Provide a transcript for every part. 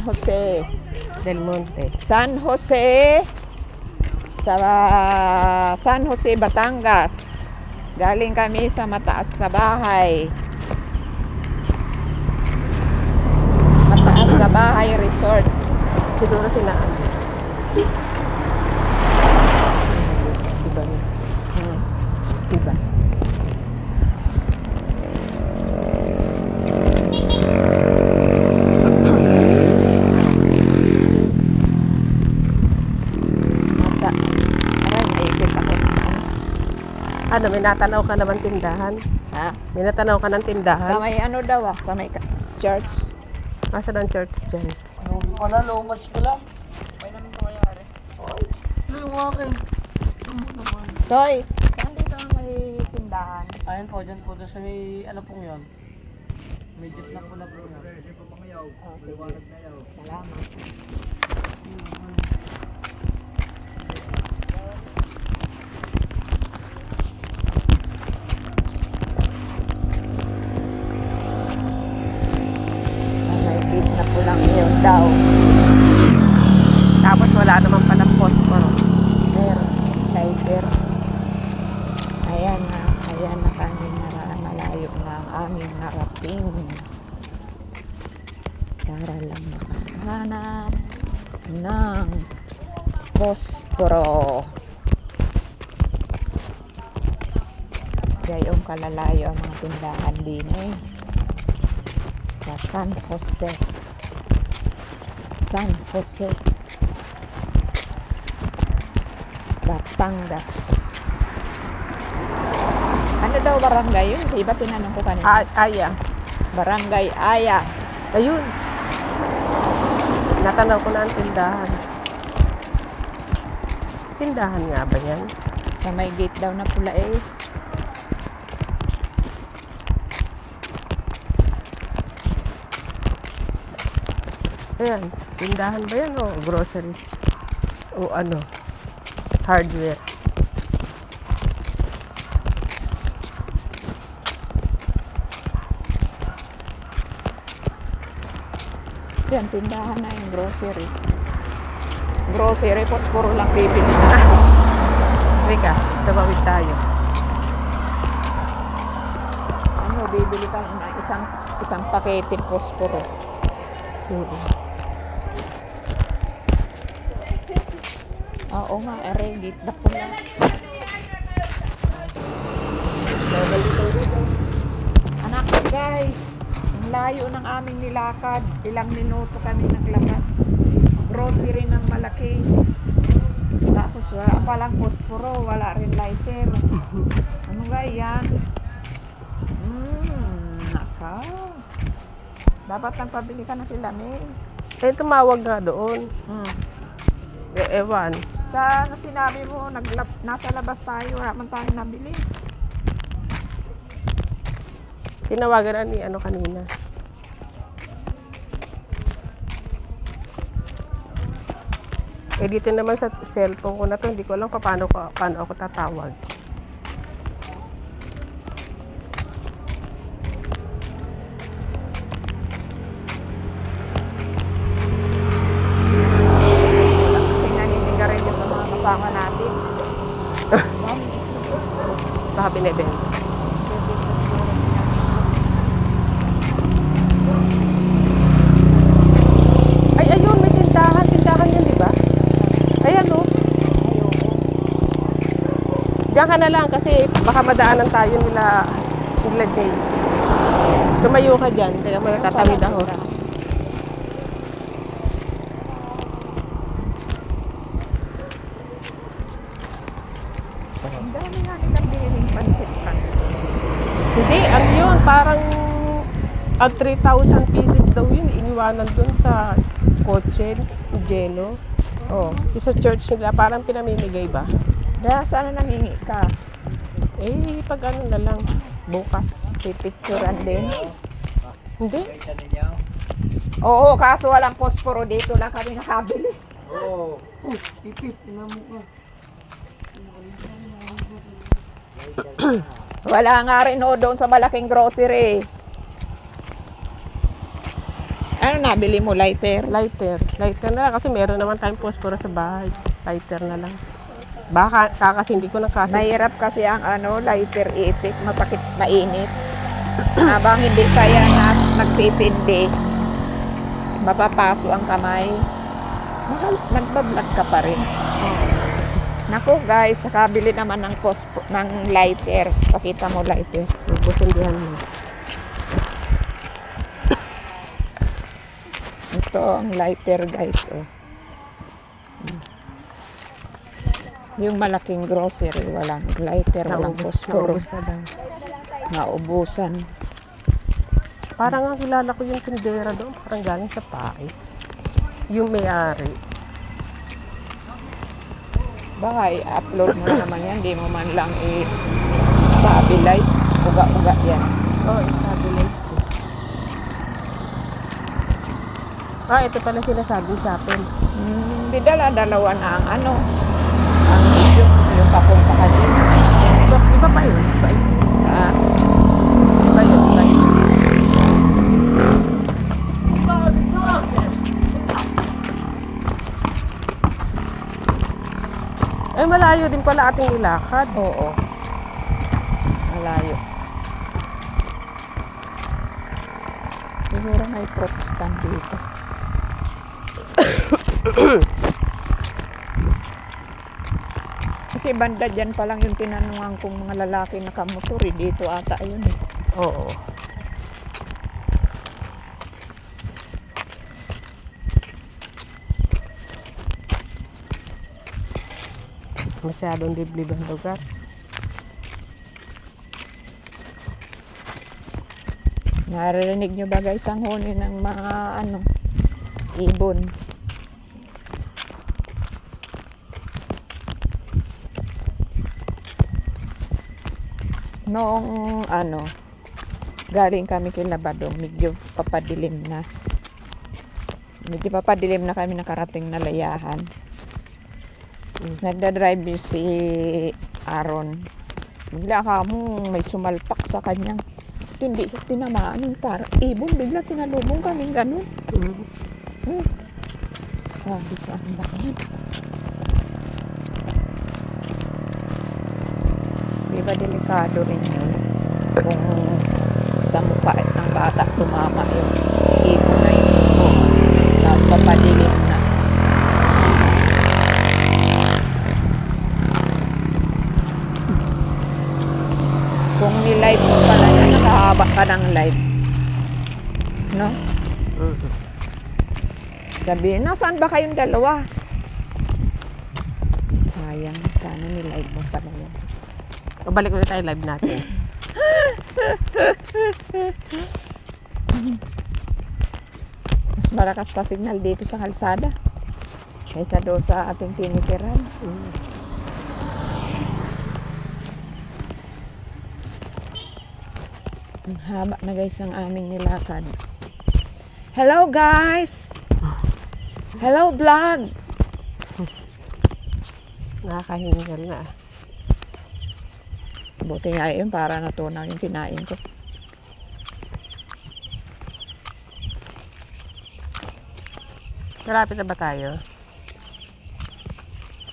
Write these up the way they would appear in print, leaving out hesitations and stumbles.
Jose. Del Monte. San Jose. Sa San Jose, Batangas. Galing kami sa mataas na bahay. Mataas na bahay resort. Siguro sila. Diba niya? Diba? Mata. Aray, naikot ako. Ano, may natanaw ka naman tindahan? Ha? May natanaw ka ng Sa tindahan? may ano daw sa may church. Asa ng church dyan? Wala, low match ko lang. May namin ko mayari. Ano yung akin? Toy, saan dito ang may tindahan? Ayun po, dyan po. Doon sa may, ano pong yun? May jet na po na po yun. Oh, sige. Salamat. May beat na pulang yun daw. Tapos wala naman palang phosphor. Meron. Cyber. Ayan na kami malayo na ang aming narating. Para lang makahanap ng posporo. Gayong kalalayo ang mga tindahan din sa San Jose. San Jose, Batangas. Ano daw barangay yun? Di ba tinanong ko kanina? Aya. Barangay Aya. Ayun. Natanaw ko na ang tindahan. Tindahan nga ba yan? Sa may gate daw na pula eh. Ayan. Tindahan ba yan o groceries? O ano? Hardware. Yan, tindahan na yung grocery. Grocery, posporo lang bibili na. Teka, tumawid tayo. Ano, bibili ka na isang pakete posporo. Oo nga, gate na pula. Anak ko guys, ang layo ng aming nilakad. Ilang minuto kami naglakad. Grocery ng malaki. Tapos wala palang posporo, wala rin lighter. Ano ba yan? Naka. Dapat nang pabili ka na sila, May. Eh, tumawag nga doon. Ewan. Sa sinabi mo, nasa labas tayo, wala man tayo nabili. Tinawagan na ni ano kanina. Eh, dito naman sa cellphone ko na to, hindi ko alam paano ako tatawag. Kasama natin. Baka binibenta. Ay, ayun, may tindahan. Tindahan yun, di ba? Ayan, oh. Diyan ka na lang kasi baka madaanan tayo nila Jay. Tumayo ka dyan, kaya matatawid ako. Ang dami nga nilang biniling pansit pa. Hindi, ang yun, parang 3,000 pieces daw yun, iniwanan dun sa kotse, Jelo. Oh, sa church nila, parang pinamimigay ba? Dahil saan nangingi ka? Eh, pag ano na lang, bukas. Pipicturan din. Hindi? Oo, kaso walang posporo dito lang kami nakabili. Oo. Ipit, tinamo ka. Wala nga rin doon sa malaking grocery. Ano nabili mo, lighter? Lighter. Lighter na lang kasi meron naman tayong posporo sa bahay. Lighter na lang. Baka kasi hindi ko na kasi. Mahirap kasi ang lighter itik, mapakit, mainit. Habang hindi pa yan nagsisindi, mapapaso ang kamay. Nagbablog ka pa rin. Naku guys, nakabili naman ng lighter. Pakita mo lighter. Busundihan mo. Ito ang lighter guys. Oh. Yung malaking grocery, walang lighter, walang posporo. Naubos na daw. Naubusan. Parang ang kilala ko yung tindera doon. Parang galing sa pae. Yung may-ari. Baka i-upload mo naman yan, di mo man lang i-stabilize. Uga-uga yan. Oh, stabilized. Ito pala sinasabing shopping. Di dala-dalawa na ang ang video, yung papunta ka din. Iba pa yun. Iba yun. Ah, Iba yun. Iba yun. Ay, malayo din pala ating nilakad. oo. Malayo. Siguro may fruit stand dito. Kasi banda dyan pa lang yung tinanungan kong mga lalaki nakamotor. Dito ata yun eh. Oo. Masyadong liblib ang lugar. Naririnig nyo ba guys ang huni ng mga ibon? Noong galing kami kay Labadong, medyo papadilim na. Medyo papadilim na kami nakarating na Layahan. Nagdadrive yung si Aaron. Bigla kamo may sumalpak sa kanyang. Hindi siya tinamaan yung ibon. Bigla tinalubong kaming ganun. Sabi ko, ano ba yan? Di ba delikado rin yun? Kung sa mukha ng bata tumama yung ibon na yun. Tapos papadilim na. Kung ni-live mo pala yan, nakahaba ka ng live. No? Sabihin, nasaan ba kayong dalawa? Sayang, sana ni-live mo pala yan. Balik ulit tayo live natin. Mas malakas pa signal dito sa kalsada kaysa doon sa ating tinitiran. Ang haba na guys ng aming nilakad. Hello guys! Hello vlog! Nakakahingal na. Buti nga yun para natunaw yung kinain ko. Malapit na ba tayo?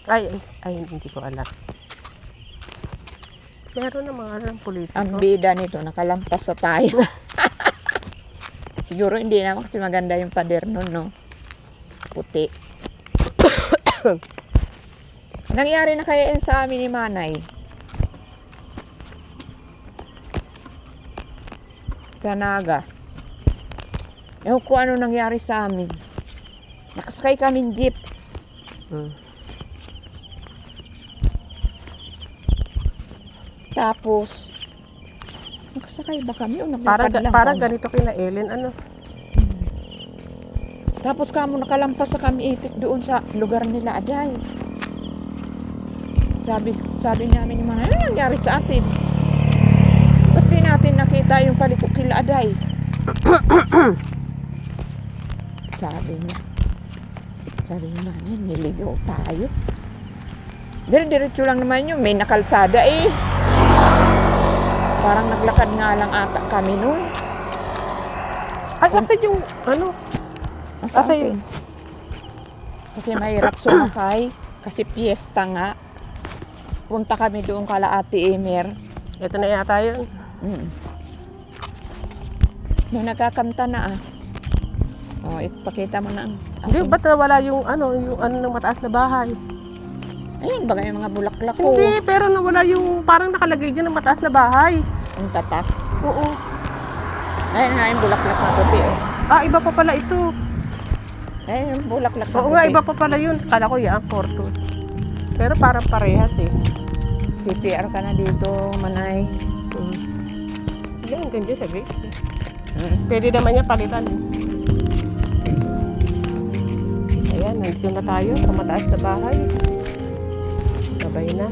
Ay, hindi ko alam. Meron na mga politiko. Ang bida nito, nakalampas sa tayo. Siguro hindi naman kasi maganda yung pader nun, no? Puti. Nangyari na kaya yun sa amin ni Manay? Sa Naga. Ewan ko ano nangyari sa amin. Nakasakay kaming jeep. Tapos, nakasakay ba kami o naglakad lang Parang kami? ganito kina Ellen, ano? Tapos kamo nakalampas sa kami itik doon sa lugar nila Aday. Sabi namin yung mga, ano nangyari sa atin? Ba't di natin nakita yung paliko kila Aday? Sabi niya, niligaw tayo. Dire-diretso lang naman yun, may nakalsada eh. Parang naglakad nga lang ata kami nun. Ay, kasi yung, Nasa Kasi- akin. Kasi mahirap sumakay. Kasi piyesta nga. Punta kami doon kala Ate Emer. Ito na yata yun. May nagkakanta na ah. Oh, ipakita mo na ang Hindi, ba't nawala yung ano ng mataas na bahay? Ayun, bagay yung mga bulaklak ko. Hindi, pero nawala yung parang nakalagay dyan ng mataas na bahay. Ang tatak. Oo. Ayun nga yung bulaklak na puti oh. Ah, iba pa pala ito. Ayun yung bulaklak na Oo puti. nga, iba pa pala yun. Kala ko yan, fortune. Pero parang parehas eh. CPR ka na dito, Manay. Yan, ganda sabi. Pwede naman niya palitan. Ayan, nandito na tayo sa mataas na bahay. Sabay na.